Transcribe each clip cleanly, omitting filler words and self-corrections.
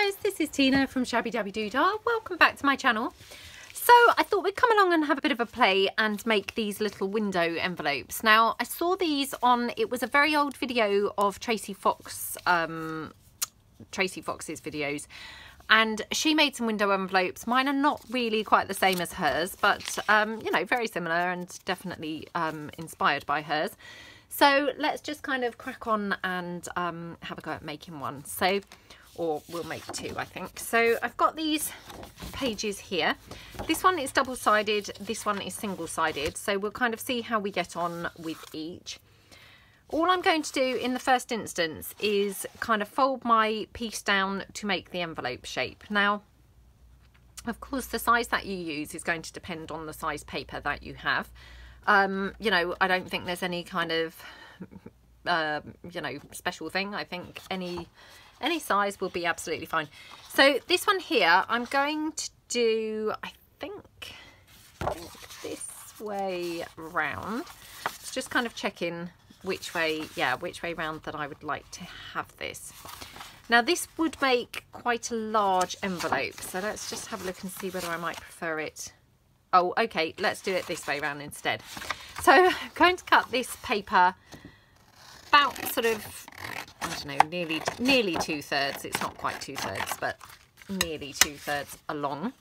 guys, this is Tina from Shabbydabbydoodah. Welcome back to my channel. So I thought we'd come along and have a bit of a play and make these little window envelopes. Now I saw these on, it was a very old video of Tracie Fox's videos, and she made some window envelopes. Mine are not really quite the same as hers, but you know, very similar and definitely inspired by hers. So let's just kind of crack on and have a go at making one. So, or we'll make two, I think. So I've got these pages here. This one is double-sided, this one is single-sided. So we'll kind of see how we get on with each. All I'm going to do in the first instance is kind of fold my piece down to make the envelope shape. Now, of course, the size that you use is going to depend on the size paper that you have. You know, I don't think there's any kind of, you know, special thing. I think any size will be absolutely fine. So this one here, I'm going to do, I think this way round. It's just kind of checking which way, yeah, which way round that I would like to have this. Now this would make quite a large envelope. So let's just have a look and see whether I might prefer it. Oh, okay, let's do it this way round instead. So I'm going to cut this paper about sort of, I don't know, nearly 2/3. It's not quite 2/3, but nearly 2/3 along,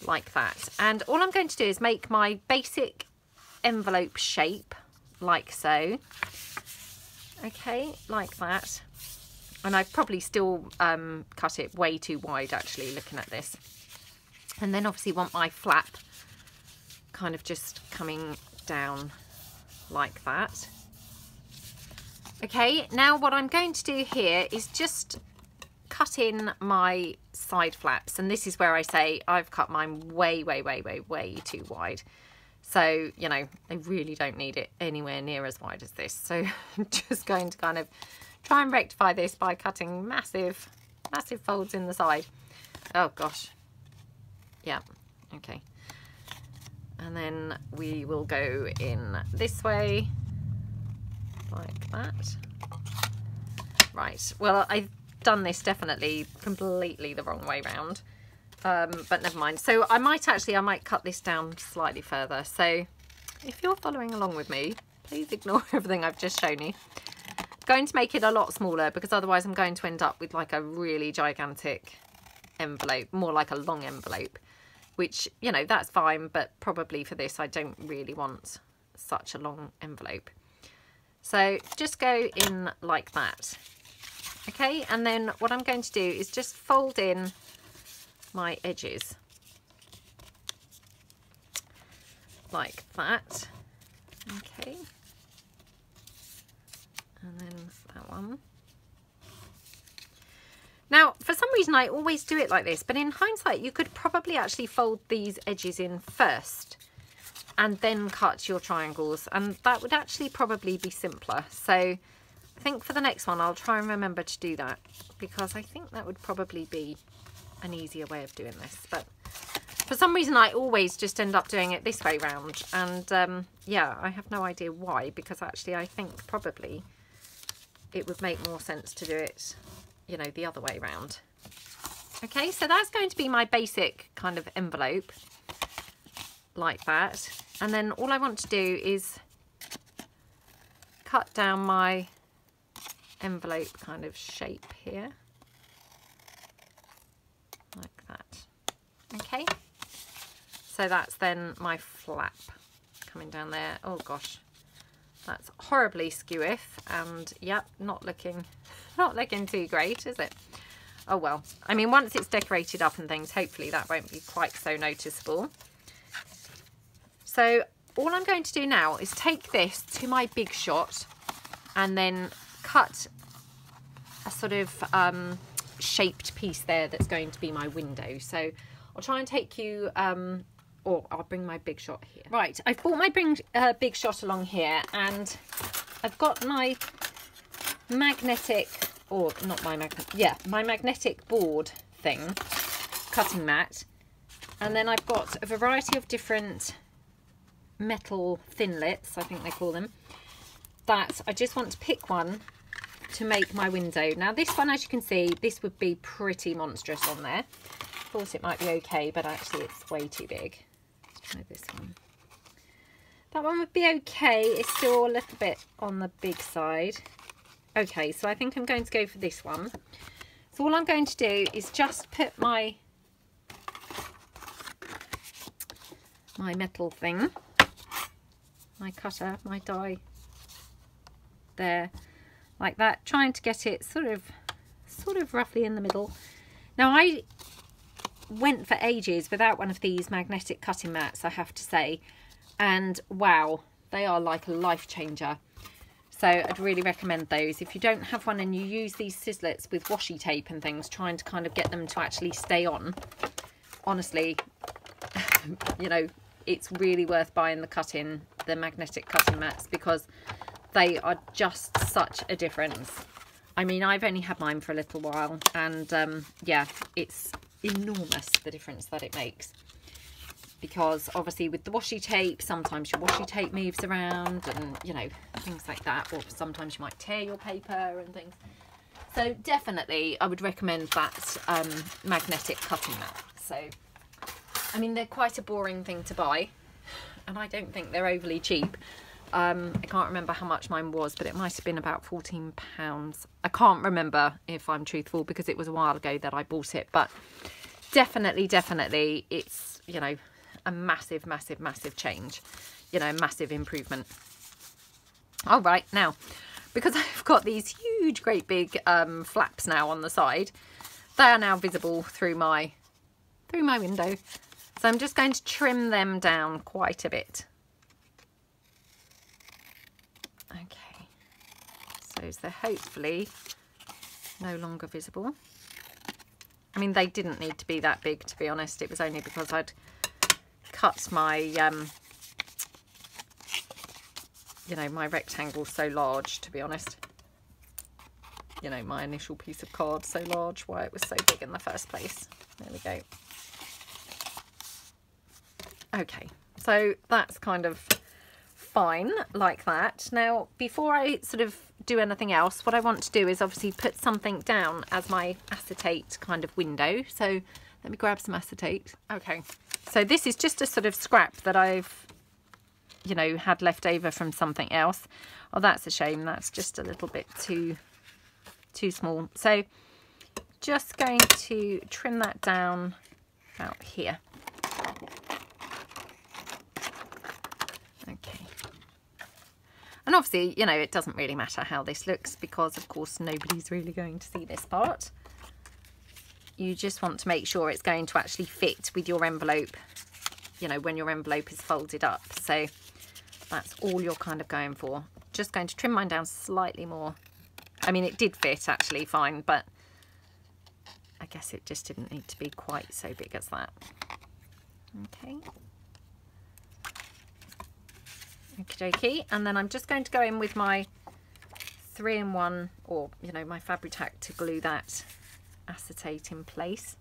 like that. And all I'm going to do is make my basic envelope shape, like so. Okay, like that. And I've probably still cut it way too wide, actually, looking at this. And then obviously want my flap kind of just coming down like that. Okay, now what I'm going to do here is just cut in my side flaps, and this is where I say I've cut mine way too wide. So, you know, I really don't need it anywhere near as wide as this. So I'm just going to kind of try and rectify this by cutting massive folds in the side. Oh gosh. Yeah, okay. And then we will go in this way, like that. Right, well, I've done this definitely completely the wrong way round, but never mind. So I might cut this down slightly further. So if you're following along with me, please ignore everything I've just shown you. I'm going to make it a lot smaller because otherwise I'm going to end up with like a really gigantic envelope, more like a long envelope. Which, you know, that's fine, but probably for this I don't really want such a long envelope. So just go in like that. Okay, and then what I'm going to do is just fold in my edges. Like that. Okay. And then that one. Now, for some reason, I always do it like this, but in hindsight, you could probably actually fold these edges in first and then cut your triangles, and that would actually probably be simpler. So I think for the next one, I'll try and remember to do that, because I think that would probably be an easier way of doing this. But for some reason, I always just end up doing it this way round, and yeah, I have no idea why, because actually I think probably it would make more sense to do it, you know, the other way round. Okay, so that's going to be my basic kind of envelope, like that. And then all I want to do is cut down my envelope kind of shape here, like that. Okay, so that's then my flap coming down there. Oh gosh, that's horribly skew-iff, and yep, not looking too great, is it? Oh well, I mean, once it's decorated up and things, hopefully that won't be quite so noticeable. So all I'm going to do now is take this to my big shot and then cut a sort of shaped piece there that's going to be my window. So I'll try and take you, or I'll bring my big shot here. Right, I've brought my big shot along here, and I've got my magnetic, or not my magnet, yeah, my magnetic board thing, cutting mat, and then I've got a variety of different metal thinlits, I think they call them, that I just want to pick one to make my window. Now this one, as you can see, this would be pretty monstrous on there. Of course it might be okay, but actually it's way too big. Let's try this one. That one would be okay. It's still a little bit on the big side. Okay, so I think I'm going to go for this one. So all I'm going to do is just put my metal thing, my cutter, my die there, like that, trying to get it sort of roughly in the middle. Now I went for ages without one of these magnetic cutting mats, I have to say, and wow, they are like a life changer. So I'd really recommend those. If you don't have one and you use these sizzlets with washi tape and things, trying to kind of get them to actually stay on, honestly, you know, it's really worth buying the magnetic cutting mats, because they are just such a difference. I mean, I've only had mine for a little while, and yeah, it's enormous the difference that it makes. Because obviously with the washi tape, sometimes your washi tape moves around and, you know, things like that, or sometimes you might tear your paper and things. So definitely I would recommend that magnetic cutting mat. So I mean, they're quite a boring thing to buy, and I don't think they're overly cheap. I can't remember how much mine was, but it might have been about £14. I can't remember, if I'm truthful, because it was a while ago that I bought it, but definitely it's, you know, a massive change, you know, massive improvement. All right, now, because I've got these huge, great big flaps now on the side, they are now visible through my window. So I'm just going to trim them down quite a bit. Okay, so they're hopefully no longer visible. I mean, they didn't need to be that big, to be honest. It was only because I'd cut my, you know, my rectangle so large, to be honest. You know, my initial piece of card so large, why it was so big in the first place. There we go. Okay, so that's kind of fine like that. Now, before I sort of do anything else, what I want to do is obviously put something down as my acetate kind of window. So let me grab some acetate. Okay, so this is just a sort of scrap that I've, you know, had left over from something else. Oh, that's a shame. That's just a little bit too small. So just going to trim that down about here. Okay. And obviously, you know, it doesn't really matter how this looks, because of course nobody's really going to see this part. You just want to make sure it's going to actually fit with your envelope, you know, when your envelope is folded up. So that's all you're kind of going for. Just going to trim mine down slightly more. I mean, it did fit actually fine, but I guess it just didn't need to be quite so big as that. Okay. Okie dokie, and then I'm just going to go in with my 3-in-1, or, you know, my Fabri-Tac, to glue that acetate in place.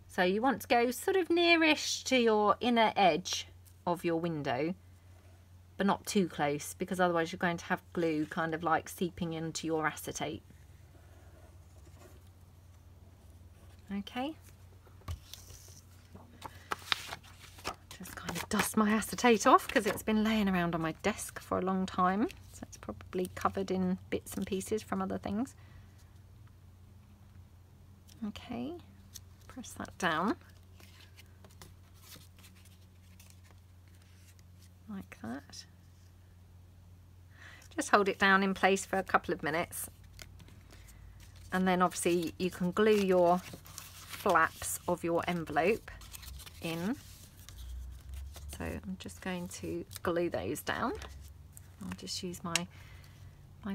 So you want to go sort of nearish to your inner edge of your window, but not too close, because otherwise you're going to have glue kind of like seeping into your acetate. Okay. Just kind of dust my acetate off, because it's been laying around on my desk for a long time, so it's probably covered in bits and pieces from other things. Okay, press that down like that. Just hold it down in place for a couple of minutes, and then obviously you can glue your flaps of your envelope in. So I'm just going to glue those down. I'll just use my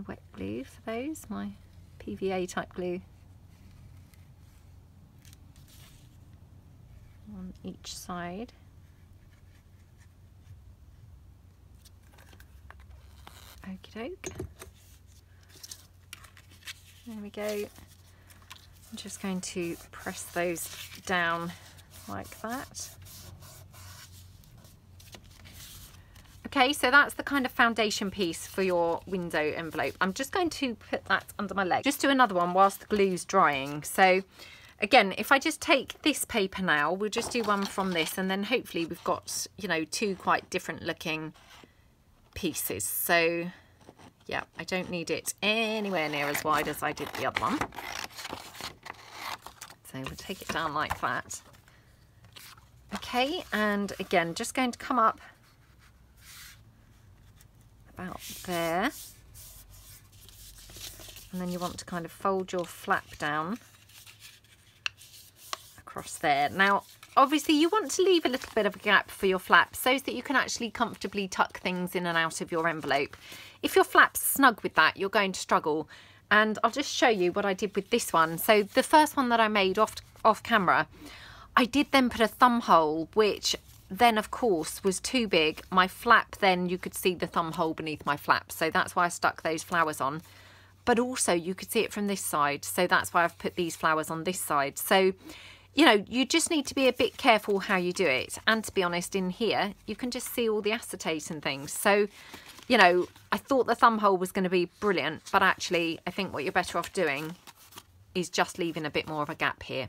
wet glue for those, my PVA type glue on each side. Okie doke. There we go. I'm just going to press those down like that. Okay, so that's the kind of foundation piece for your window envelope. I'm just going to put that under my leg. Just do another one whilst the glue's drying. So again, if I just take this paper now, we'll just do one from this, and then hopefully we've got, you know, two quite different looking pieces. So yeah, I don't need it anywhere near as wide as I did the other one. So we'll take it down like that. Okay, and again, just going to come up about there, and then you want to kind of fold your flap down across there. Now obviously you want to leave a little bit of a gap for your flap so that you can actually comfortably tuck things in and out of your envelope. If your flap's snug with that, you're going to struggle, and I'll just show you what I did with this one. So the first one that I made off camera, I did then put a thumb hole, which then of course was too big. My flap, then you could see the thumb hole beneath my flap, so that's why I stuck those flowers on. But also you could see it from this side, so that's why I've put these flowers on this side. So, you know, you just need to be a bit careful how you do it. And to be honest, in here you can just see all the acetate and things. So, you know, I thought the thumb hole was going to be brilliant, but actually I think what you're better off doing is just leaving a bit more of a gap here.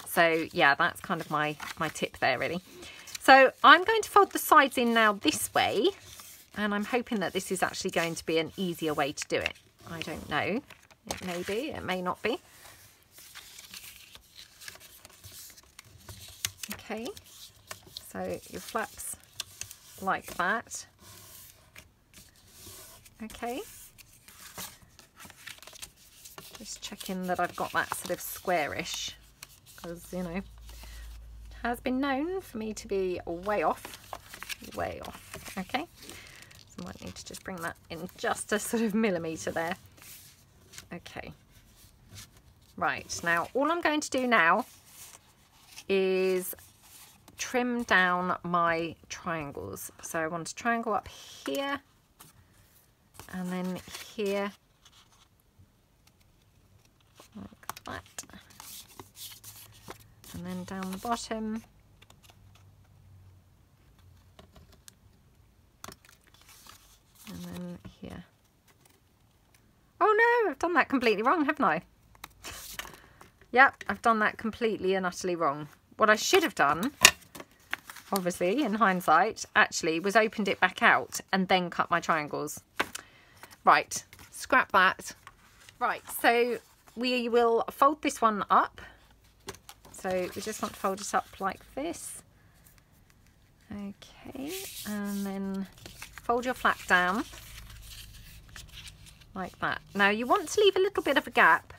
So yeah, that's kind of my tip there really. So I'm going to fold the sides in now this way, and I'm hoping that this is actually going to be an easier way to do it. I don't know, it may be, it may not be. Okay, so your flaps like that. Okay, just checking that I've got that sort of squarish, because, you know, has been known for me to be way off. Okay, so I might need to just bring that in just a sort of millimetre there. Okay, right, now all I'm going to do now is trim down my triangles. So I want a triangle up here, and then here, like that. And then down the bottom, and then here. Oh no, I've done that completely wrong, haven't I? Yep, I've done that completely and utterly wrong. What I should have done, obviously in hindsight, actually was opened it back out and then cut my triangles. Right, scrap that. Right, so we will fold this one up. So we just want to fold it up like this. Okay, and then fold your flap down like that. Now you want to leave a little bit of a gap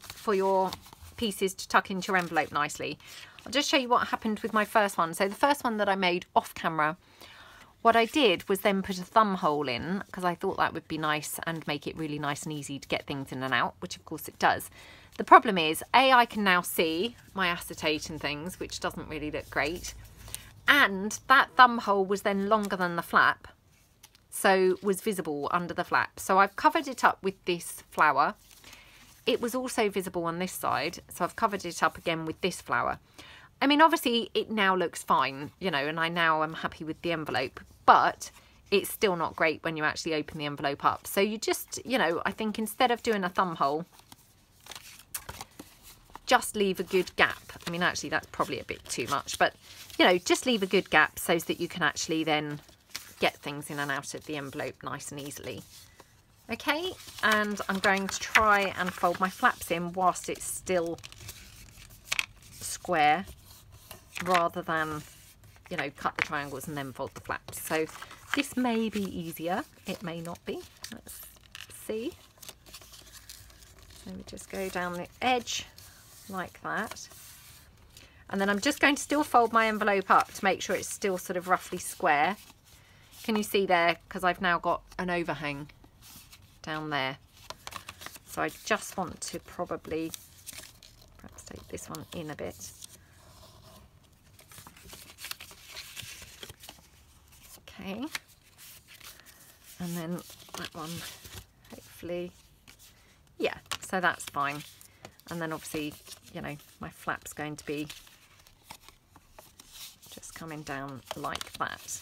for your pieces to tuck into your envelope nicely. I'll just show you what happened with my first one. So the first one that I made off camera, what I did was then put a thumb hole in, because I thought that would be nice and make it really nice and easy to get things in and out, which of course it does. The problem is, I can now see my acetate and things, which doesn't really look great. And that thumb hole was then longer than the flap, so was visible under the flap. So I've covered it up with this flower. It was also visible on this side, so I've covered it up again with this flower. I mean, obviously it now looks fine, you know, and I now am happy with the envelope, but it's still not great when you actually open the envelope up. So you just, you know, I think instead of doing a thumb hole, just leave a good gap. I mean, actually that's probably a bit too much, but you know, just leave a good gap so that you can actually then get things in and out of the envelope nice and easily. Okay, and I'm going to try and fold my flaps in whilst it's still square, rather than, you know, cut the triangles and then fold the flaps. So this may be easier, it may not be. Let's see. So we just go down the edge like that, and then I'm just going to still fold my envelope up to make sure it's still sort of roughly square. Can you see there? Because I've now got an overhang down there, so I just want to probably perhaps take this one in a bit. Okay, and then that one, hopefully, yeah, so that's fine. And then obviously, you know, my flap's going to be just coming down like that.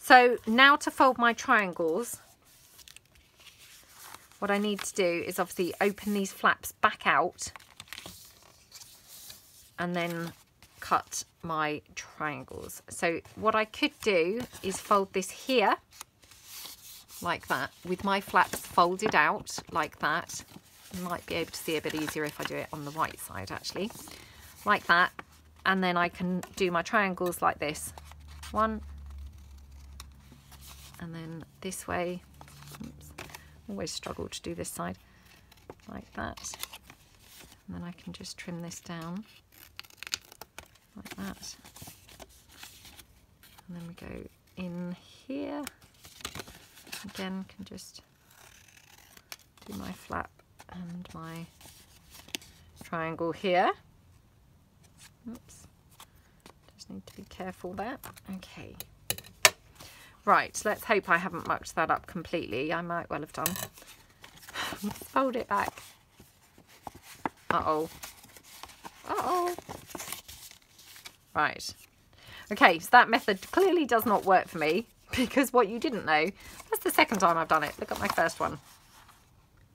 So now to fold my triangles, what I need to do is obviously open these flaps back out and then cut my triangles. So what I could do is fold this here like that with my flaps folded out like that. You might be able to see a bit easier if I do it on the right side actually, like that, and then I can do my triangles like this, one, and then this way. Oops. Always struggle to do this side, like that, and then I can just trim this down like that, and then we go in here again, can just do my flap and my triangle here. Oops, just need to be careful there. Okay, right, let's hope I haven't mucked that up completely. I might well have done. Fold it back. Uh-oh. Uh-oh. Right. Okay, so that method clearly does not work for me, because what you didn't know, that's the second time I've done it. Look at my first one.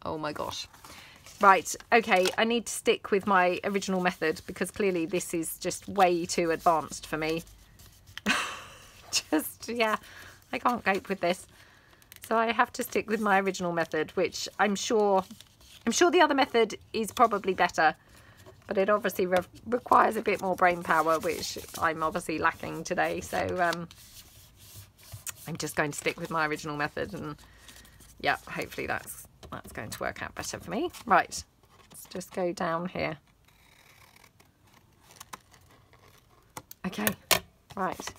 Oh my gosh. Right, okay, I need to stick with my original method because clearly this is just way too advanced for me. Just, yeah, I can't cope with this. So I have to stick with my original method, which I'm sure the other method is probably better, but it obviously requires a bit more brain power, which I'm obviously lacking today. So I'm just going to stick with my original method, and yeah, hopefully that's going to work out better for me. Right, let's just go down here. Okay, right.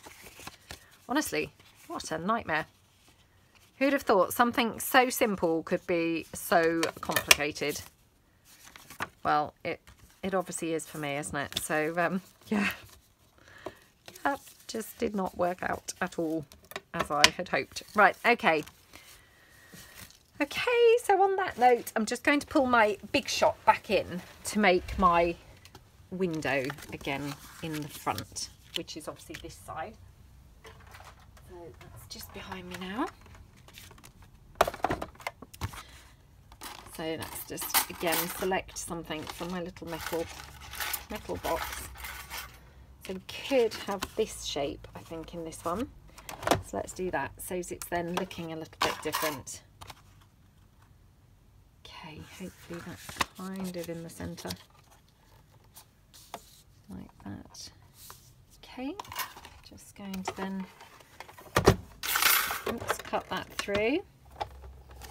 Honestly, what a nightmare. Who'd have thought something so simple could be so complicated? Well, it obviously is for me, isn't it? So, yeah, that just did not work out at all as I had hoped. Right, okay. Okay, so on that note, I'm just going to pull my big shot back in to make my window again in the front, which is obviously this side. So that's just behind me now. So let's just again select something from my little metal box. So we could have this shape, I think, in this one. So let's do that, so it's then looking a little bit different. Okay, hopefully that's kind of in the centre, like that. Okay, just going to then, oops, cut that through.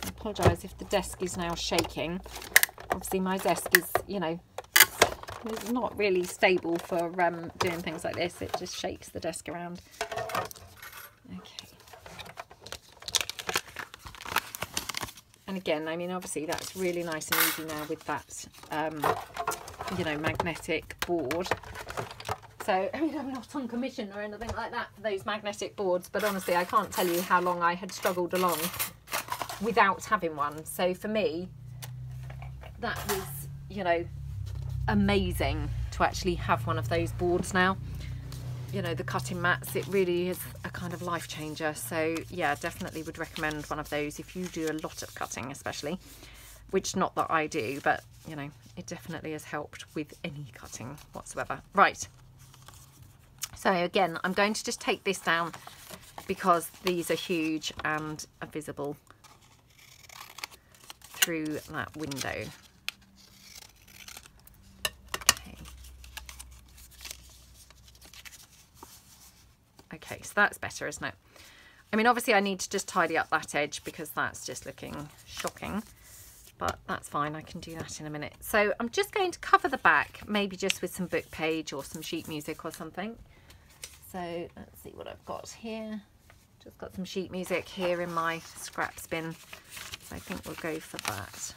I apologise if the desk is now shaking. Obviously my desk is, you know, it's not really stable for doing things like this. It just shakes the desk around. Okay. And again, I mean, obviously that's really nice and easy now with that, you know, magnetic board. So, I mean, I'm not on commission or anything like that for those magnetic boards, but honestly, I can't tell you how long I had struggled along without having one. So for me, that was, you know, amazing to actually have one of those boards now. You know, the cutting mats, it really is a kind of life changer. So yeah, definitely would recommend one of those if you do a lot of cutting, especially, which not that I do, but you know, it definitely has helped with any cutting whatsoever. Right, so again, I'm going to just take this down because these are huge and are visible through that window. Okay, so that's better, isn't it? I mean, obviously I need to just tidy up that edge because that's just looking shocking, but that's fine. I can do that in a minute. So I'm just going to cover the back, maybe just with some book page or some sheet music or something. So let's see what I've got here. Just got some sheet music here in my scraps bin. So I think we'll go for that.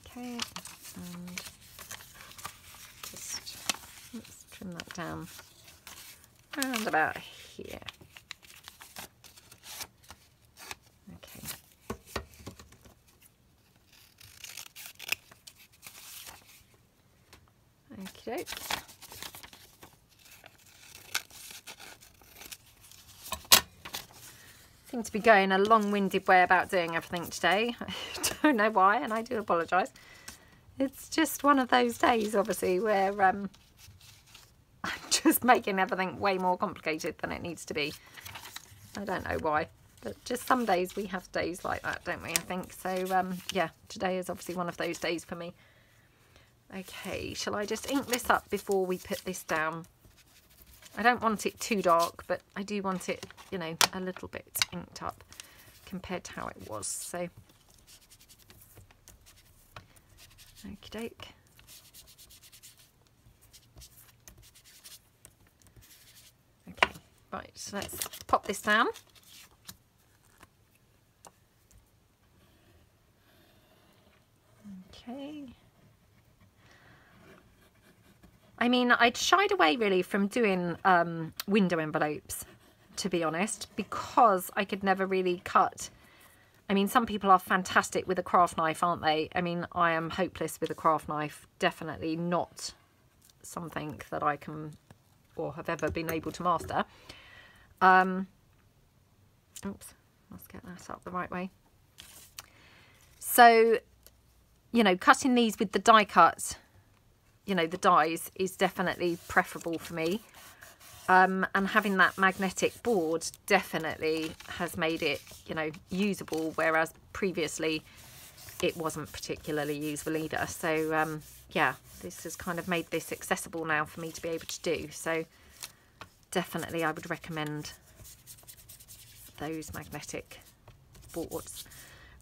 Okay, and just, let's trim that down around about here. Okay. Okie doke. Seem to be going a long-winded way about doing everything today. I don't know why, and I do apologise. It's just one of those days, obviously, where I'm just making everything way more complicated than it needs to be. I don't know why, but just some days we have days like that, don't we, I think. So, yeah, today is obviously one of those days for me. Okay, shall I just ink this up before we put this down? I don't want it too dark, but I do want it, you know, a little bit inked up compared to how it was. So, okie doke. Okay, right, so let's pop this down. Okay. I mean, I'd shied away really from doing window envelopes, to be honest, because I could never really cut. I mean, some people are fantastic with a craft knife, aren't they? I mean, I am hopeless with a craft knife. Definitely not something that I can or have ever been able to master. Oops, must get that up the right way. So, you know, cutting these with the die cut, you know, the dies is definitely preferable for me. And having that magnetic board definitely has made it, you know, usable, whereas previously it wasn't particularly usable either. So, yeah, this has kind of made this accessible now for me to be able to do. So definitely I would recommend those magnetic boards.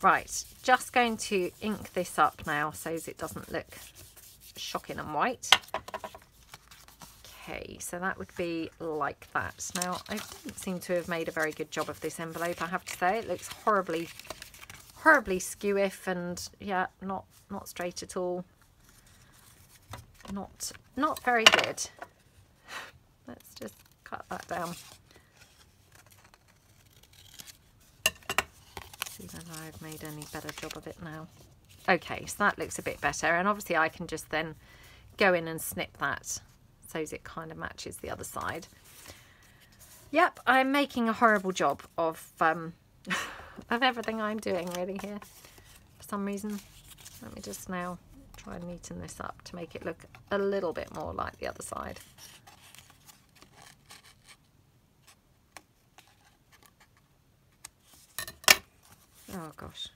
Right, just going to ink this up now so as it doesn't look shocking and white. Okay, so that would be like that. Now, I don't seem to have made a very good job of this envelope, I have to say. It looks horribly skew-iff and, yeah, not straight at all. Not very good. Let's just cut that down. See whether I've made any better job of it now. Okay, so that looks a bit better, and obviously I can just then go in and snip that so as it kind of matches the other side. Yep, I'm making a horrible job of everything I'm doing really here for some reason. Let me just now try and neaten this up to make it look a little bit more like the other side. Oh gosh,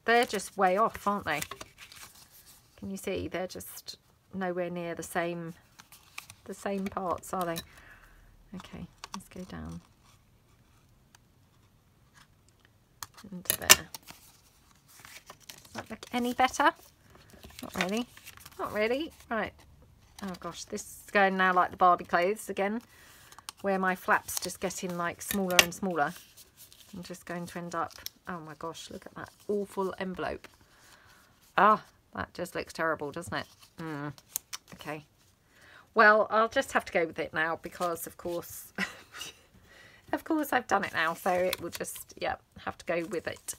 they're just way off, aren't they? Can you see? They're just nowhere near the same parts, are they? Okay, let's go down into there. Does that look any better? Not really. Not really. Right. Oh gosh, this is going now like the Barbie clothes again, where my flaps just getting like smaller and smaller. I'm just going to end up, oh my gosh, look at that awful envelope. Ah, that just looks terrible, doesn't it? Okay. Well, I'll just have to go with it now because, of course, I've done it now. So it will just, yeah, have to go with it.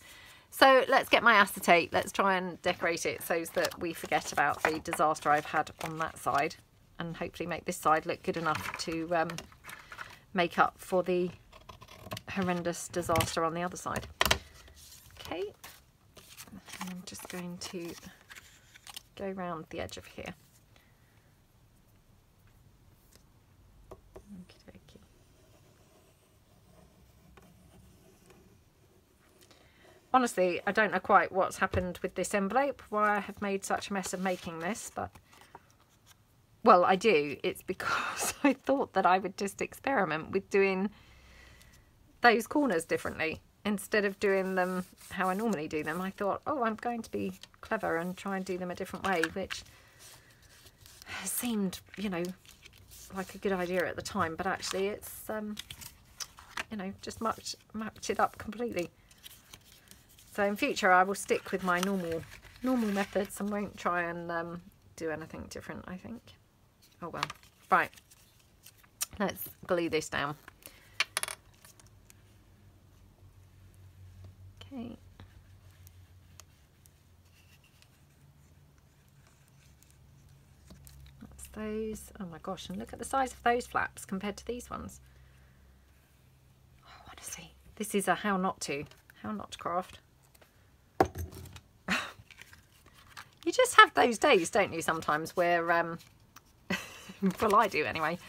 So let's get my acetate. Let's try and decorate it so that we forget about the disaster I've had on that side. And hopefully make this side look good enough to make up for the horrendous disaster on the other side. Okay, I'm just going to go around the edge of here. Okey-dokey. Honestly, I don't know quite what's happened with this envelope, why I have made such a mess of making this, but well, I do. It's because I thought that I would just experiment with doing those corners differently instead of doing them how I normally do them. I thought, oh, I'm going to be clever and try and do them a different way, which seemed, you know, like a good idea at the time, but actually it's you know, just matched it up completely. So in future I will stick with my normal methods and won't try and do anything different, I think. Oh well. Right, let's glue this down. Okay. That's those. Oh my gosh, and look at the size of those flaps compared to these ones. Oh, honestly, This is a how not to craft. You just have those days, don't you, sometimes where, well, I do anyway,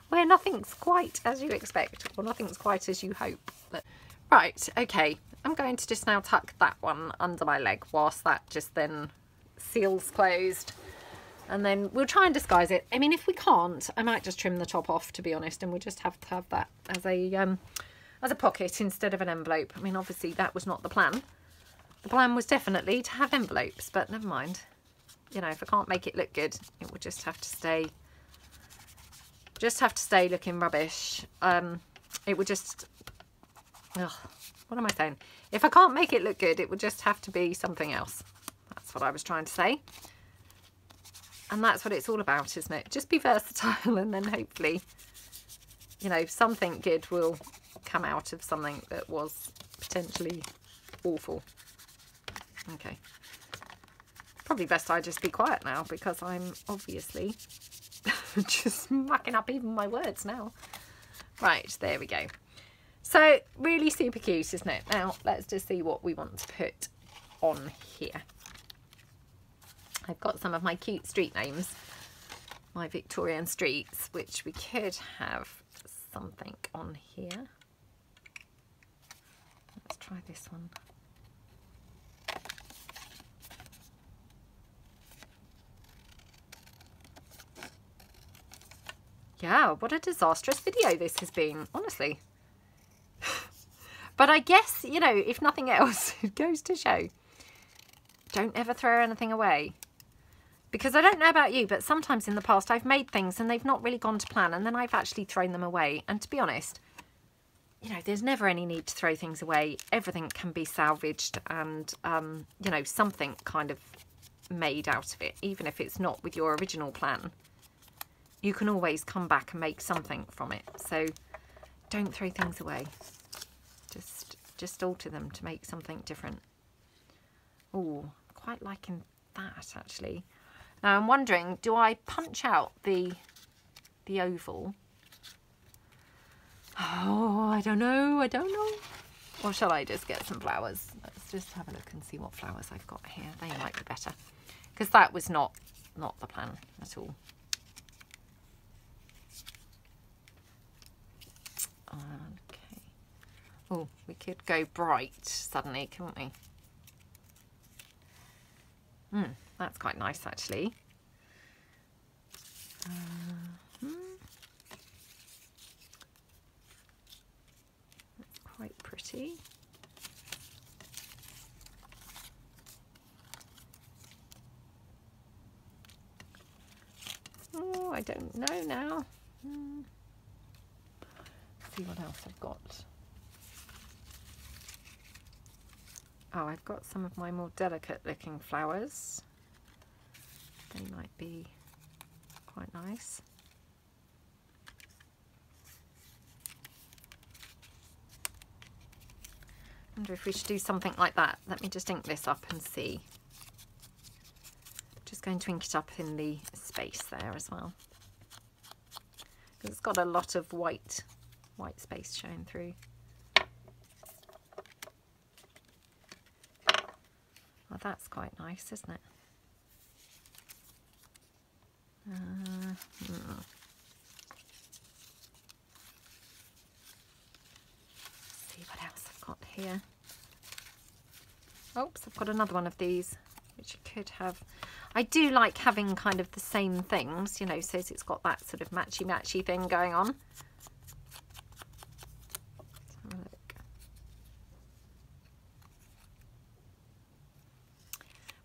where nothing's quite as you expect or nothing's quite as you hope. But, right, okay, I'm going to just now tuck that one under my leg whilst that just then seals closed. And then we'll try and disguise it. I mean, if we can't, I might just trim the top off, to be honest, and we'll just have to have that as a pocket instead of an envelope. I mean, obviously that was not the plan. The plan was definitely to have envelopes, but never mind. You know, if I can't make it look good, it will just have to stay looking rubbish. It would just, ugh, what am I saying? If I can't make it look good, it would just have to be something else. That's what I was trying to say. And that's what it's all about, isn't it? Just be versatile, and then hopefully, you know, something good will come out of something that was potentially awful. Okay. Probably best I just be quiet now, because I'm obviously just mucking up even my words now. Right, there we go. So, really super cute, isn't it? Now, let's just see what we want to put on here. I've got some of my cute street names, my Victorian streets, which we could have something on here. Let's try this one. Yeah, what a disastrous video this has been, honestly. But I guess, you know, if nothing else, it goes to show, don't ever throw anything away. Because I don't know about you, but sometimes in the past I've made things and they've not really gone to plan, and then I've actually thrown them away. And to be honest, you know, there's never any need to throw things away. Everything can be salvaged and, you know, something kind of made out of it, even if it's not with your original plan. You can always come back and make something from it. So don't throw things away. Just alter them to make something different. Oh, quite liking that actually. Now I'm wondering, do I punch out the oval? Oh, I don't know. Or shall I just get some flowers? Let's just have a look and see what flowers I've got here. They might be better, because that was not the plan at all. Okay. Oh, we could go bright suddenly, couldn't we? That's quite nice actually. That's quite pretty. Oh, I don't know now. Let's see what else I've got. Oh, I've got some of my more delicate looking flowers. They might be quite nice. I wonder if we should do something like that. Let me just ink this up and see. Just going to ink it up in the space there as well. It's got a lot of white space showing through. Well, that's quite nice, isn't it? See what else I've got here. Oops, I've got another one of these, which you could have. I do like having kind of the same things, you know, so it's got that sort of matchy-matchy thing going on. Let's have a look.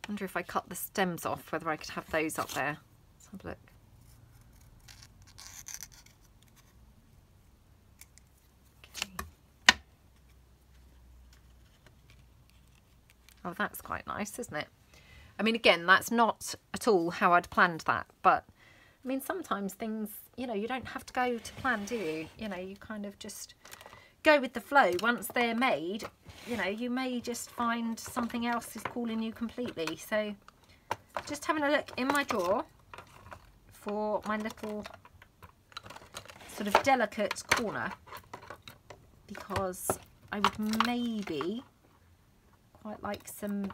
I wonder if I cut the stems off, whether I could have those up there. Let's have a look. Okay. Oh, that's quite nice, isn't it? I mean, again, that's not at all how I'd planned that, but I mean, sometimes things, you know, you don't have to go to plan, do you? You know, you kind of just go with the flow. Once they're made, you know, you may just find something else is calling you completely. So just having a look in my drawer for my little sort of delicate corner, because I would maybe quite like some,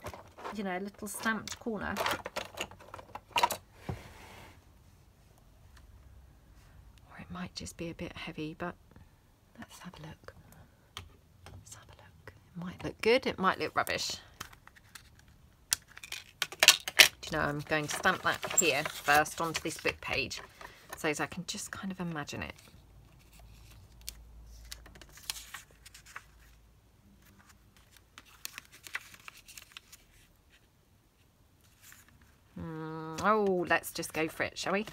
you know, a little stamped corner. Or it might just be a bit heavy, but let's have a look. Let's have a look. It might look good, it might look rubbish. Do you know, I'm going to stamp that here first onto this book page so as I can just kind of imagine it. Oh, let's just go for it, shall we?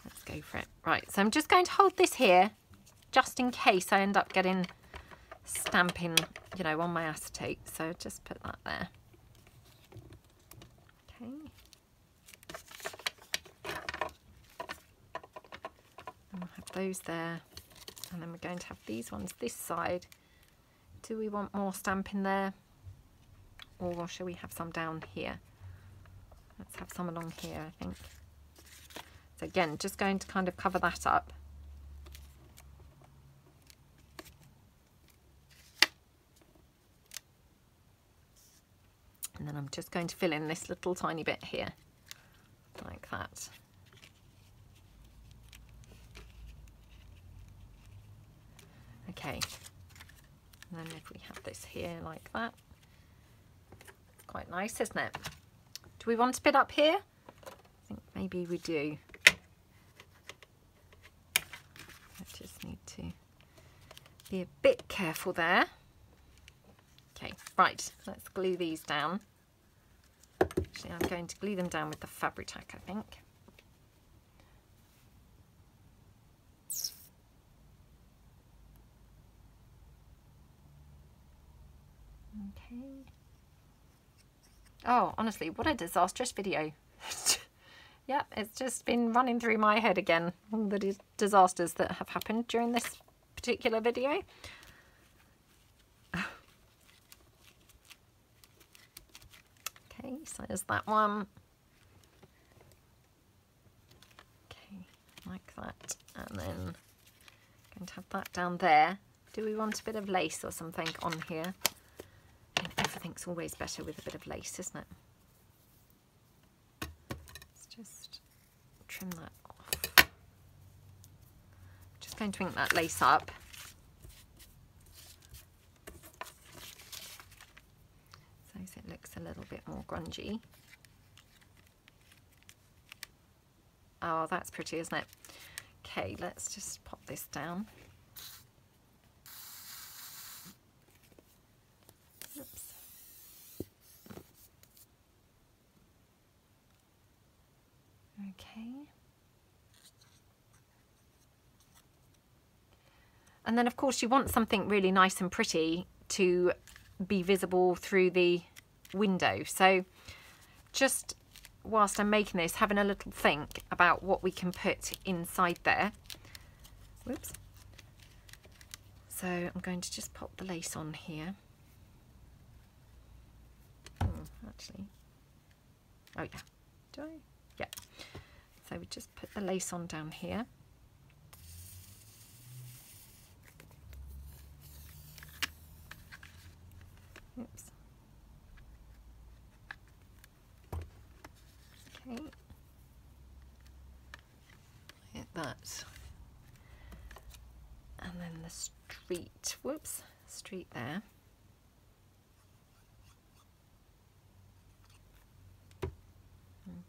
Let's go for it. Right, so I'm just going to hold this here just in case I end up getting stamping, you know, on my acetate. So just put that there. Okay. And we'll have those there. And then we're going to have these ones this side. Do we want more stamping there? Or shall we have some down here? Let's have some along here, I think. So again, just going to kind of cover that up. And then I'm just going to fill in this little tiny bit here, like that. Okay. And then if we have this here like that, it's quite nice, isn't it? Do we want a bit up here? I think maybe we do. I just need to be a bit careful there. Okay, right, let's glue these down. Actually, I'm going to glue them down with the Fabri-Tac, I think. Okay. Oh, honestly, what a disastrous video. Yeah, it's just been running through my head again, all the disasters that have happened during this particular video. Okay, so there's that one. Okay, like that. And then going to have that down there. Do we want a bit of lace or something on here? And everything's always better with a bit of lace, isn't it? Let's just trim that off. Just going to ink that lace up. So it looks a little bit more grungy. Oh, that's pretty, isn't it? Okay, let's just pop this down. Okay. And then of course you want something really nice and pretty to be visible through the window. So just whilst I'm making this, having a little think about what we can put inside there. Whoops. So I'm going to just pop the lace on here. Actually. Oh yeah. Do I? Yeah. So we just put the lace on down here. Oops. Okay. Hit that. And then the street, whoops, street there.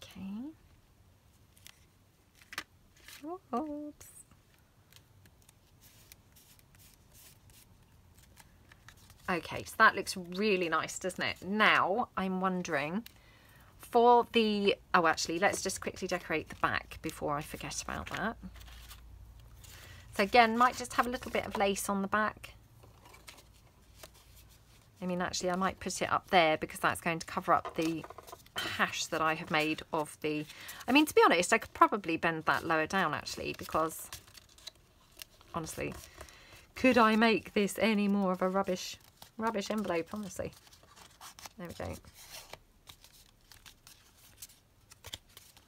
Okay. Oops. Okay, so that looks really nice, doesn't it? Now I'm wondering for the, oh actually let's just quickly decorate the back before I forget about that. So again, might just have a little bit of lace on the back. I mean, actually I might put it up there because that's going to cover up the hash that I have made of the, I mean, to be honest, I could probably bend that lower down actually, because honestly, could I make this any more of a rubbish envelope, honestly? There we go.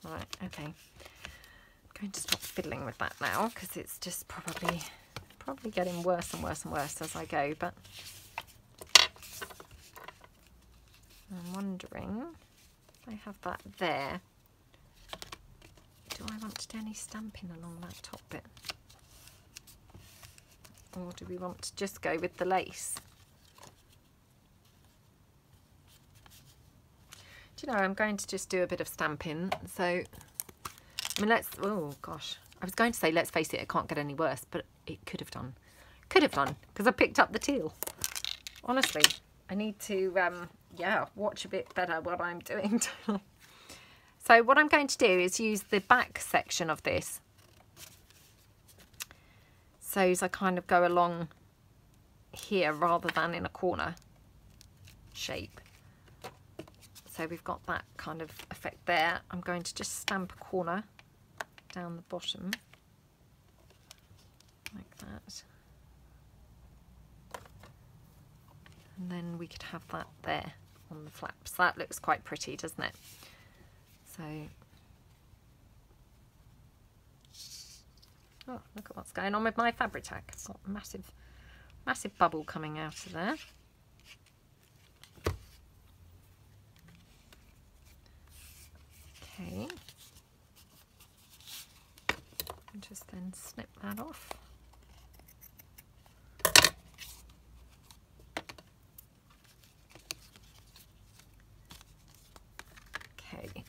Right, okay. I'm going to stop fiddling with that now because it's just probably getting worse and worse and worse as I go, but wondering if I have that there. Do I want to do any stamping along that top bit? Or do we want to just go with the lace? Do you know, I'm going to just do a bit of stamping. So, I mean, let's, oh gosh. I was going to say, let's face it, it can't get any worse, but it could have done. Could have done, because I picked up the teal. Honestly, I need to, yeah, watch a bit better what I'm doing. So what I'm going to do is use the back section of this. So as I kind of go along here rather than in a corner shape. So we've got that kind of effect there. I'm going to just stamp a corner down the bottom like that. And then we could have that there on the flaps. That looks quite pretty, doesn't it? So, oh, look at what's going on with my fabric tack. It's got a massive, massive bubble coming out of there. Okay. And just then snip that off.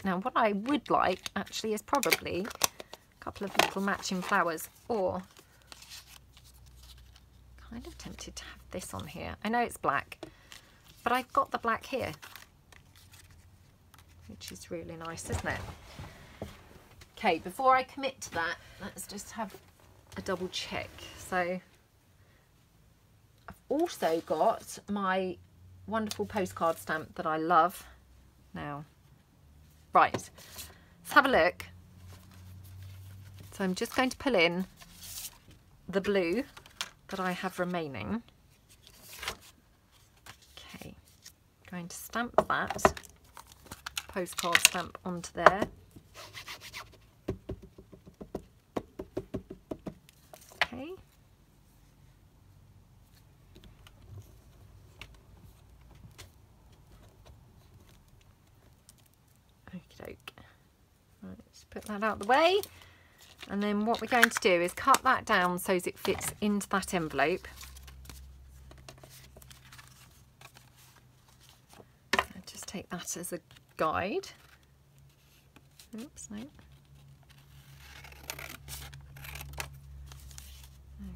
Now what I would like actually is probably a couple of little matching flowers, or kind of tempted to have this on here. I know it's black, but I've got the black here, which is really nice, isn't it? Okay, before I commit to that, let's just have a double check. So I've also got my wonderful postcard stamp that I love. Now, right, let's have a look. So I'm just going to pull in the blue that I have remaining. Okay, going to stamp that postcard stamp onto there. Okay. Okey-doke. Right, let's put that out of the way. And then what we're going to do is cut that down so as it fits into that envelope. I'll just take that as a guide. Oops, no.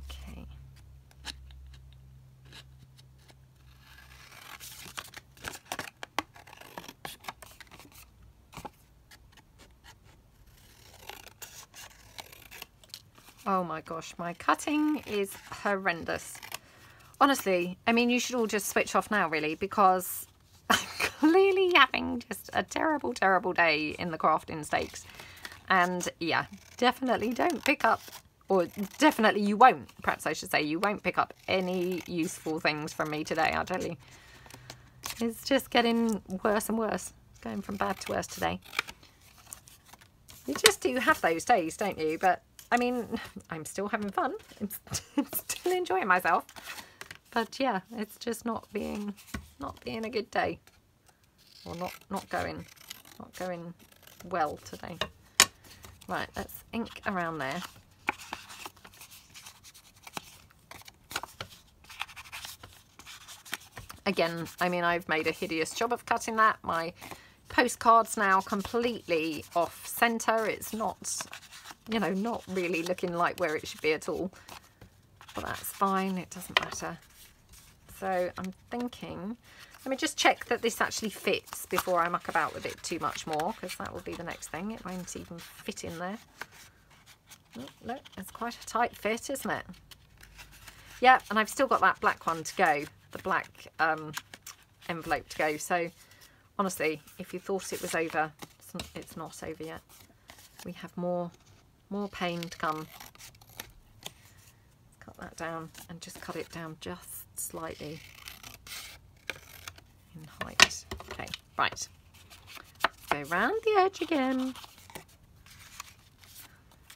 Okay. Oh my gosh, my cutting is horrendous. Honestly, I mean, you should all just switch off now, really, because I'm clearly having just a terrible, terrible day in the crafting stakes. And yeah, definitely don't pick up, or definitely you won't, perhaps I should say, you won't pick up any useful things from me today, I'll tell you. It's just getting worse and worse, going from bad to worse today. You just do have those days, don't you? But I mean, I'm still having fun. I'm still enjoying myself. But yeah, it's just not being a good day. Or not going well today. Right, let's ink around there. Again, I mean, I've made a hideous job of cutting that. My postcard's now completely off center. It's not, you know, not really looking like where it should be at all, but that's fine, it doesn't matter. So I'm thinking, let me just check that this actually fits before I muck about with it too much more, because that will be the next thing. It won't even fit in there. Oh, look, it's quite a tight fit, isn't it? Yeah, and I've still got that black one to go, the black envelope to go. So honestly, if you thought it was over, it's not over yet. We have more pain to come. Let's cut that down and just cut it down just slightly in height. Okay, right. Go round the edge again.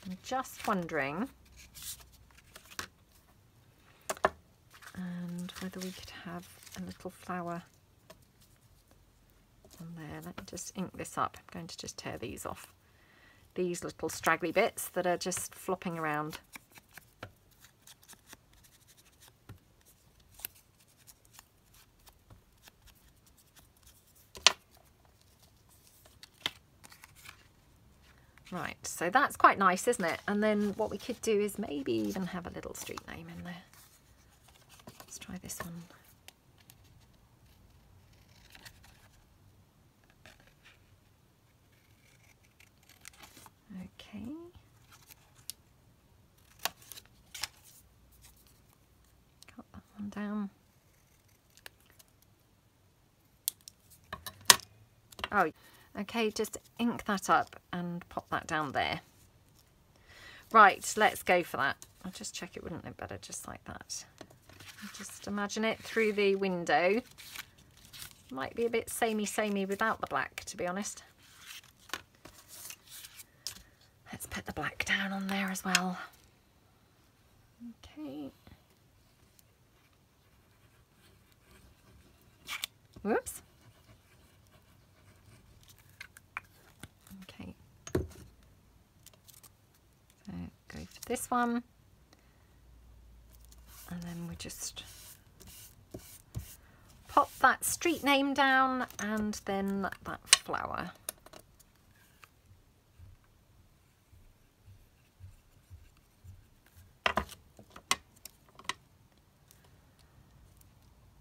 I'm just wondering and whether we could have a little flower on there. Let me just ink this up. I'm going to just tear these off. These little straggly bits that are just flopping around. Right, so that's quite nice, isn't it? And then what we could do is maybe even have a little street name in there. Let's try this one. Okay. Cut that one down. Oh, okay, just ink that up and pop that down there. Right, let's go for that. I'll just check it wouldn't look better just like that. Just imagine it through the window. Might be a bit samey without the black, to be honest. Let's put the black down on there as well. Okay. Whoops. Okay. So go for this one. And then we just pop that street name down and then that flower.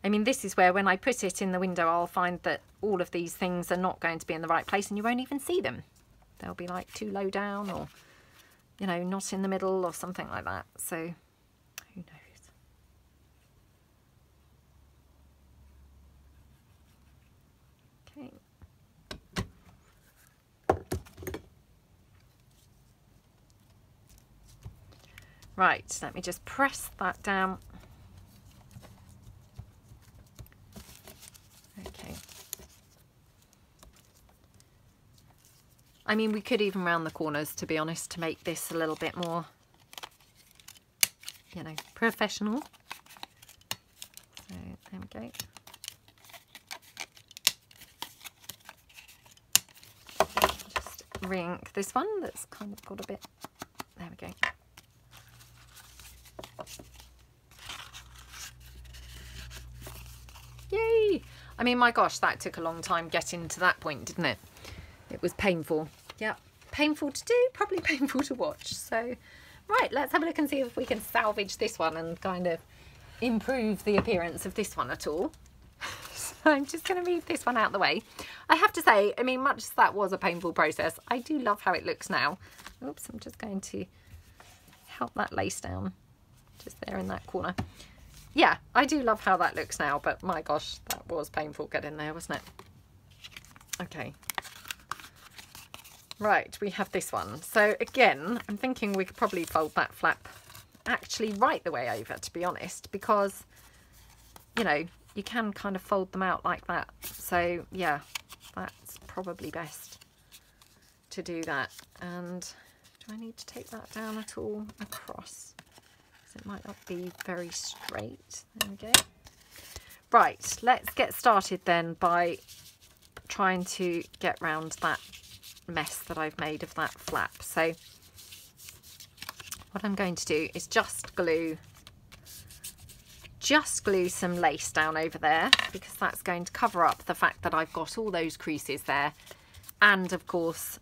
I mean, this is where when I put it in the window, I'll find that all of these things are not going to be in the right place and you won't even see them. They'll be like too low down or, you know, not in the middle or something like that. So who knows? Okay. Right, let me just press that down. Okay. I mean, we could even round the corners, to be honest, to make this a little bit more, you know, professional. So, there we go. Just re-ink this one that's kind of got a bit, there we go. Yay! I mean, my gosh, that took a long time getting to that point, didn't it? It was painful. Yeah, painful to do, probably painful to watch. So, right, let's have a look and see if we can salvage this one and kind of improve the appearance of this one at all. So I'm just going to move this one out of the way. I have to say, I mean, much as that was a painful process, I do love how it looks now. Oops, I'm just going to help that lace down just there in that corner. Yeah, I do love how that looks now, but my gosh, that was painful getting there, wasn't it? Okay. Right, we have this one. So again, I'm thinking we could probably fold that flap actually right the way over, to be honest, because, you know, you can kind of fold them out like that. So yeah, that's probably best to do that. And do I need to take that down at all across? It might not be very straight. There we go. Right, let's get started then by trying to get round that mess that I've made of that flap. So what I'm going to do is just glue some lace down over there, because that's going to cover up the fact that I've got all those creases there, and of course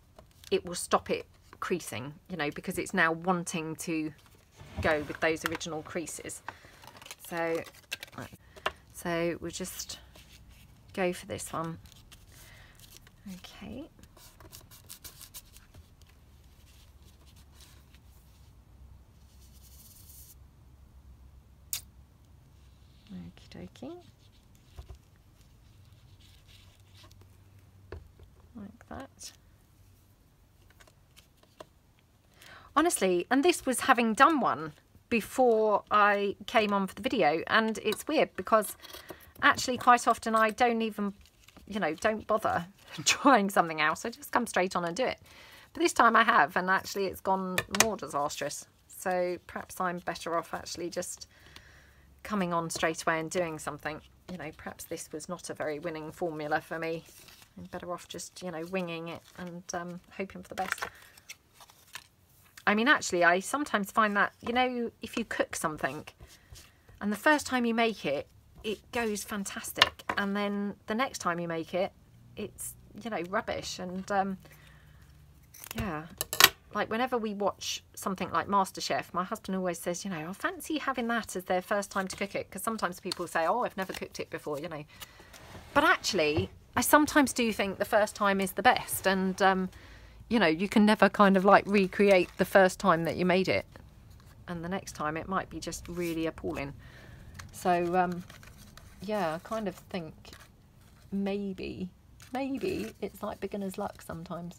it will stop it creasing, you know, because it's now wanting to go with those original creases. So we'll just go for this one. Okay. Okie dokie. Like that. Honestly, and this was having done one before I came on for the video, and it's weird because actually quite often I don't even, you know, don't bother trying something else. I just come straight on and do it. But this time I have, and actually it's gone more disastrous. So perhaps I'm better off actually just coming on straight away and doing something. You know, perhaps this was not a very winning formula for me. I'm better off just, you know, winging it and hoping for the best. I mean, actually, I sometimes find that, you know, if you cook something and the first time you make it, it goes fantastic. And then the next time you make it, it's, you know, rubbish. And yeah, like whenever we watch something like MasterChef, my husband always says, you know, I fancy having that as their first time to cook it. Because sometimes people say, oh, I've never cooked it before, you know. But actually, I sometimes do think the first time is the best. And you know, you can never kind of like recreate the first time that you made it, and the next time it might be just really appalling. So yeah, I kind of think maybe it's like beginner's luck sometimes.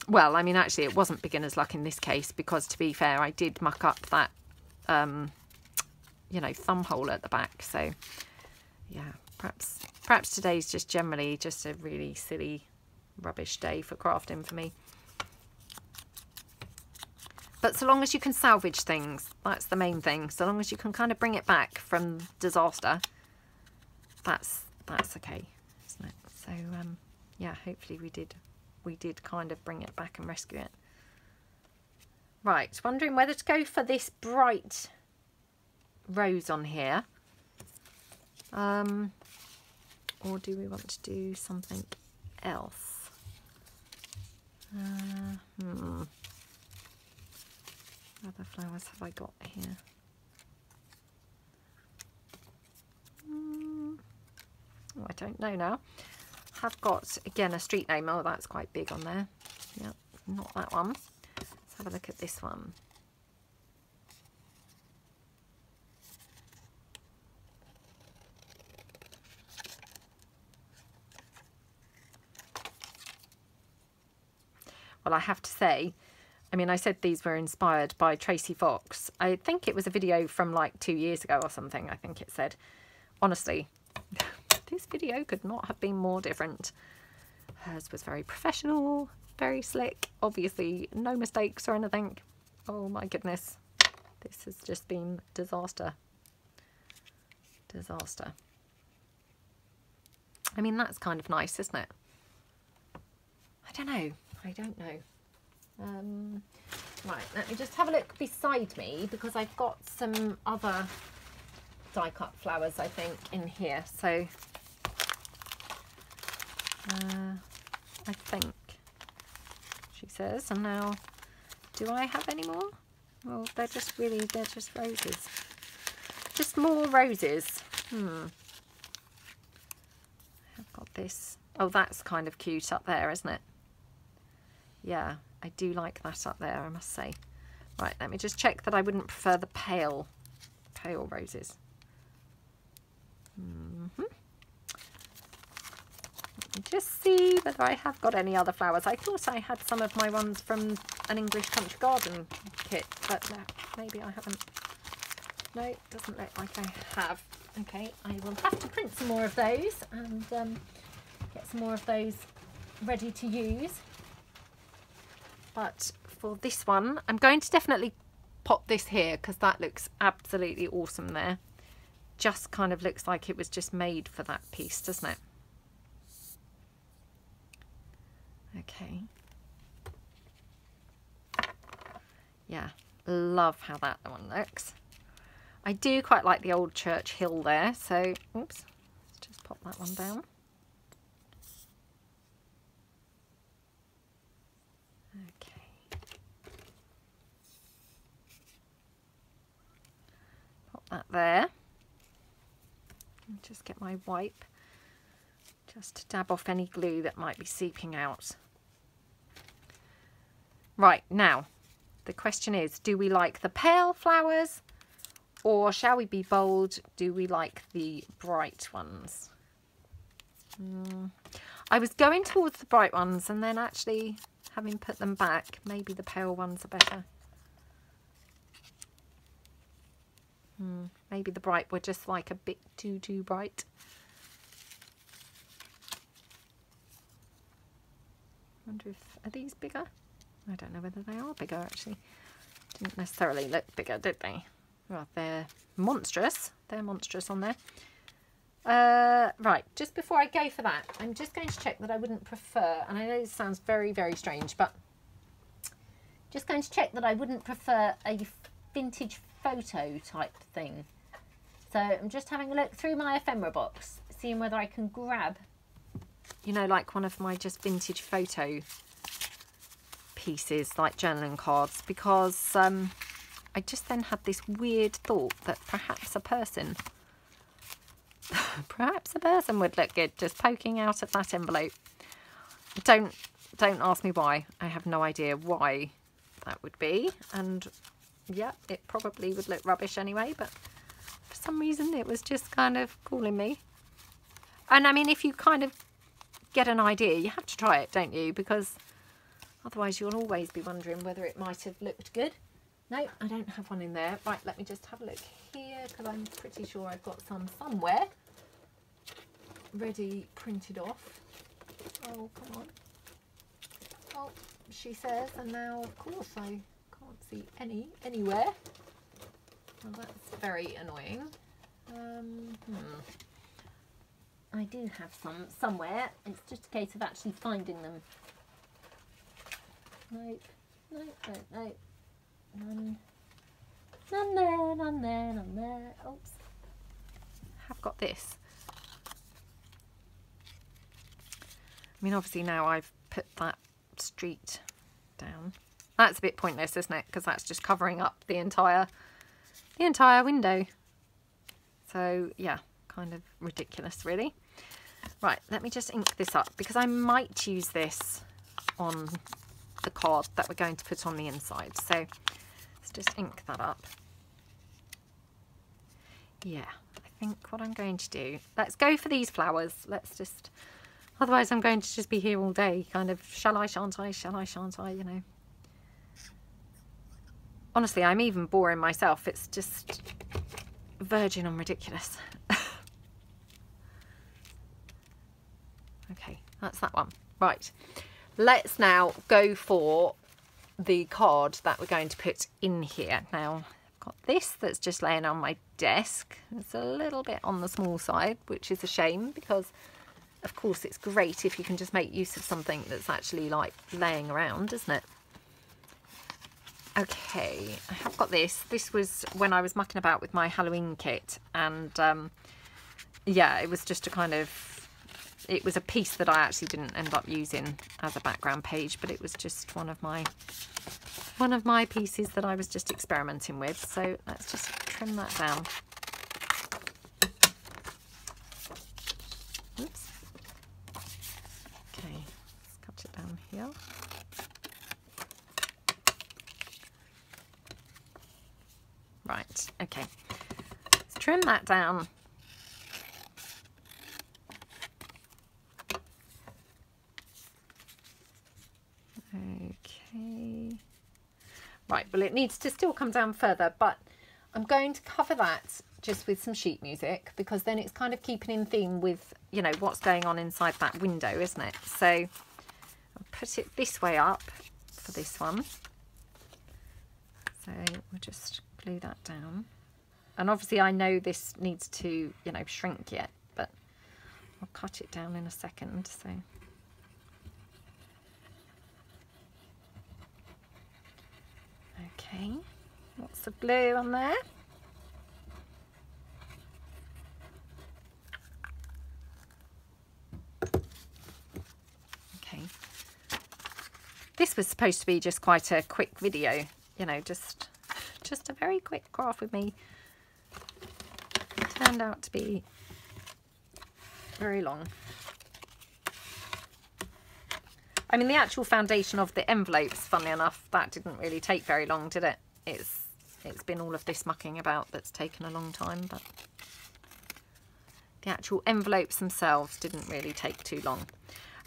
Well, I mean, actually it wasn't beginner's luck in this case, because to be fair, I did muck up that you know, thumb hole at the back. So yeah, perhaps today's just generally just a really silly, rubbish day for crafting for me. But so long as you can salvage things, that's the main thing. So long as you can kind of bring it back from disaster, that's okay, isn't it? So yeah, hopefully we did kind of bring it back and rescue it. Right, wondering whether to go for this bright rose on here. Or do we want to do something else? What other flowers have I got here? Oh, I don't know now. I've got, again, a street name. Oh, that's quite big on there. Yep, not that one. Let's have a look at this one. Well, I have to say, I mean, I said these were inspired by Tracie Fox. I think it was a video from like 2 years ago or something, I think it said. Honestly, this video could not have been more different. Hers was very professional, very slick, obviously no mistakes or anything. Oh my goodness, this has just been disaster. Disaster. I mean, that's kind of nice, isn't it? I don't know. Right, let me just have a look beside me, because I've got some other die cut flowers, I think, in here. So I think, she says, and now, do I have any more? Well, they're just roses. Just more roses. I've got this. Oh, that's kind of cute up there, isn't it? Yeah, I do like that up there, I must say. Right, let me just check that I wouldn't prefer the pale roses. Let me just see whether I have got any other flowers. I thought I had some of my ones from an English country garden kit, but maybe I haven't. No, it doesn't look like I have. Okay, I will have to print some more of those and get some more of those ready to use. But for this one, I'm going to definitely pop this here, because that looks absolutely awesome there. Just kind of looks like it was just made for that piece, doesn't it? Okay. Yeah, love how that one looks. I do quite like the old church hill there, so oops, let's just pop that one down. Okay. Pop that there. And just get my wipe just to dab off any glue that might be seeping out. Right, now the question is, do we like the pale flowers, or shall we be bold? Do we like the bright ones? I was going towards the bright ones, and then actually having put them back, maybe the pale ones are better. Maybe the bright were just like a bit too bright. Wonder if, are these bigger? I don't know whether they are bigger actually. Didn't necessarily look bigger, did they? Well, they're monstrous. They're monstrous on there. Right, just before I go for that, I'm just going to check that I wouldn't prefer, and I know this sounds very, very strange, but just going to check that I wouldn't prefer a vintage photo type thing. So I'm just having a look through my ephemera box, seeing whether I can grab, you know, like one of my just vintage photo pieces, like journaling cards, because I just then had this weird thought that perhaps a person would look good just poking out of that envelope. Don't ask me why. I have no idea why that would be, and yeah, it probably would look rubbish anyway, but for some reason it was just kind of calling me. And I mean, if you kind of get an idea, you have to try it, don't you? Because otherwise you'll always be wondering whether it might have looked good. No, I don't have one in there. Right, let me just have a look here, because I'm pretty sure I've got some somewhere ready printed off. Oh, come on. Oh, she says, and now of course I can't see any anywhere. Well, that's very annoying. I do have some somewhere. It's just a case of actually finding them. Nope, nope, nope, nope. None there, none there, none there. Oops. I've got this. I mean, obviously now I've put that street down. That's a bit pointless, isn't it? Because that's just covering up the entire window. So yeah, kind of ridiculous, really. Right, let me just ink this up, because I might use this on the card that we're going to put on the inside. So let's just ink that up. Yeah, I think what I'm going to do, let's go for these flowers. Let's just, otherwise I'm going to just be here all day, kind of shall I, shan't I, you know. Honestly, I'm even boring myself. It's just verging on ridiculous. Okay, that's that one. Right, let's now go for the card that we're going to put in here. Now, I've got this that's just laying on my desk. It's a little bit on the small side, which is a shame, because of course it's great if you can just make use of something that's actually like laying around, isn't it? Okay, I have got this. This was when I was mucking about with my Halloween kit, and yeah, it was just a kind of, it was a piece that I actually didn't end up using as a background page, but it was just one of my pieces that I was just experimenting with. So let's just trim that down. Oops. Okay, let's cut it down here. Right, okay, let's trim that down. Okay, right, well, it needs to still come down further, but I'm going to cover that just with some sheet music, because then it's kind of keeping in theme with, you know, what's going on inside that window, isn't it? So I'll put it this way up for this one. So we'll just glue that down, and obviously I know this needs to, you know, shrink yet, but I'll cut it down in a second. So okay, lots of glue on there. Okay, this was supposed to be just quite a quick video, you know, just a very quick craft with me. It turned out to be very long. I mean, the actual foundation of the envelopes, funnily enough, that didn't really take very long, did it? It's been all of this mucking about that's taken a long time, but the actual envelopes themselves didn't really take too long.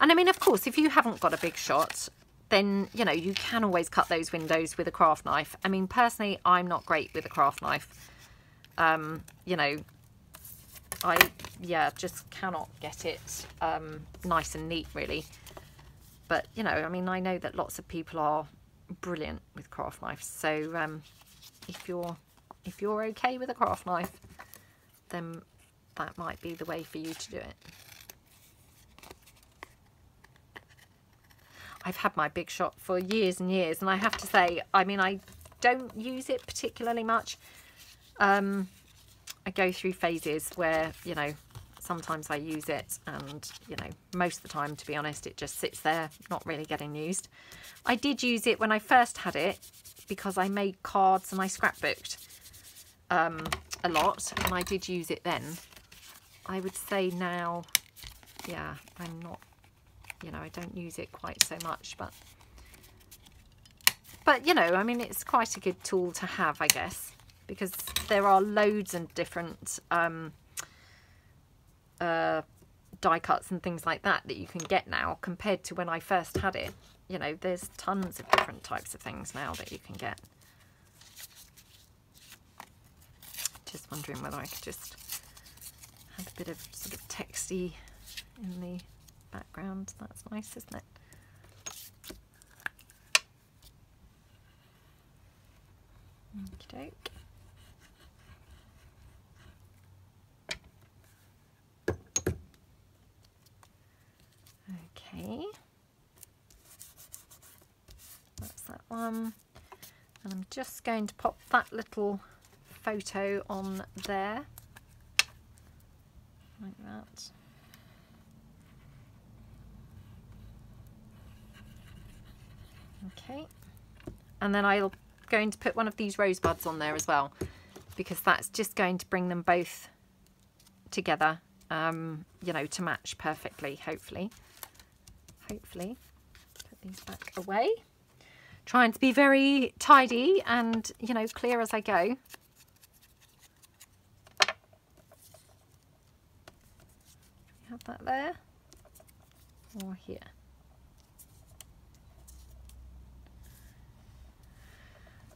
And I mean, of course, if you haven't got a big shot, then, you know, you can always cut those windows with a craft knife. I mean, personally, I'm not great with a craft knife. You know, I just cannot get it nice and neat, really. But, you know, I mean, I know that lots of people are brilliant with craft knives. So if you're okay with a craft knife, then that might be the way for you to do it. I've had my Big Shot for years and years, and I have to say, I mean, I don't use it particularly much. I go through phases where, you know, sometimes I use it, and, you know, most of the time, to be honest, it just sits there, not really getting used. I did use it when I first had it because I made cards and I scrapbooked a lot, and I did use it then. I would say now, yeah, I'm not, you know, I don't use it quite so much, but you know, I mean, it's quite a good tool to have, I guess, because there are loads of different die cuts and things like that you can get now compared to when I first had it. You know, there's tons of different types of things now that you can get. Just wondering whether I could just have a bit of sort of texty in the background. That's nice, isn't it? Okey-doke. Okay, that's that one, and I'm just going to pop that little photo on there like that. Okay, and then I'm going to put one of these rosebuds on there as well, because that's just going to bring them both together, you know, to match perfectly, hopefully. Put these back away, trying to be very tidy and, you know, clear as I go. Have that there or here.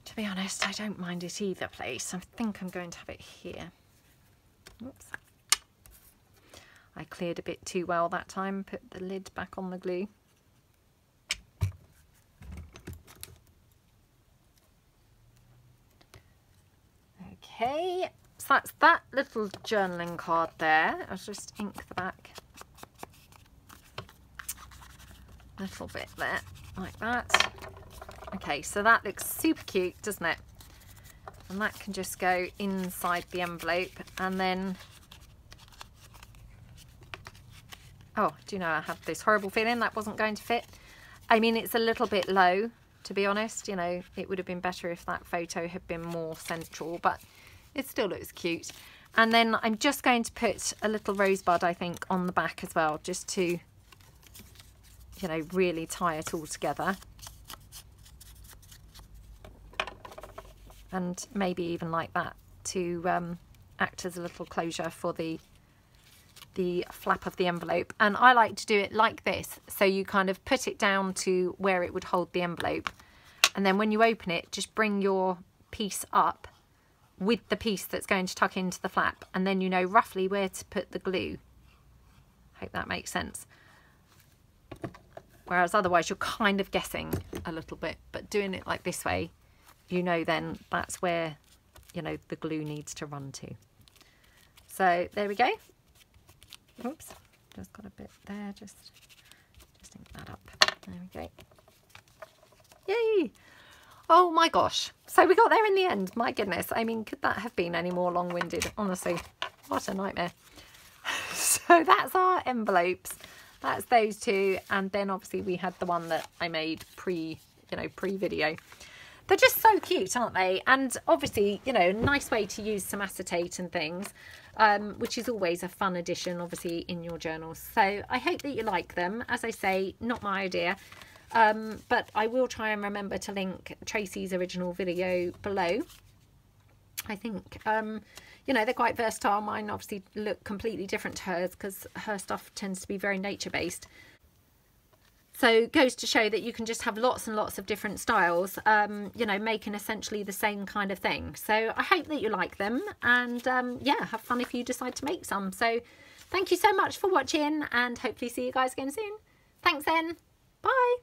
To be honest, I don't mind it either place. I think I'm going to have it here. Oops. I cleared a bit too well that time. Put the lid back on the glue. Okay, so that's that little journaling card there. I'll just ink the back a little bit there, like that. Okay, so that looks super cute, doesn't it? And that can just go inside the envelope, and then, oh, do you know, I had this horrible feeling that wasn't going to fit. I mean, it's a little bit low, to be honest. You know, it would have been better if that photo had been more central, but it still looks cute. And then I'm just going to put a little rosebud, I think, on the back as well, just to, you know, really tie it all together. And maybe even like that to act as a little closure for the flap of the envelope. And I like to do it like this, so you kind of put it down to where it would hold the envelope, and then when you open it, just bring your piece up with the piece that's going to tuck into the flap, and then you know roughly where to put the glue. Hope that makes sense. Whereas otherwise you're kind of guessing a little bit, but doing it like this way, you know, then that's where, you know, the glue needs to run to. So there we go. Oops, just got a bit there, just ink that up. There we go. Yay! Oh my gosh. So we got there in the end. My goodness. I mean, could that have been any more long-winded? Honestly, what a nightmare. So that's our envelopes. That's those two. And then obviously we had the one that I made pre-video. They're just so cute, aren't they? And obviously, you know, nice way to use some acetate and things, which is always a fun addition, obviously, in your journals. So I hope that you like them. As I say, not my idea, but I will try and remember to link Tracie's original video below. I think, you know, they're quite versatile. Mine obviously look completely different to hers because her stuff tends to be very nature-based. So it goes to show that you can just have lots and lots of different styles, you know, making essentially the same kind of thing. So I hope that you like them, and yeah, have fun if you decide to make some. So thank you so much for watching, and hopefully see you guys again soon. Thanks then. Bye.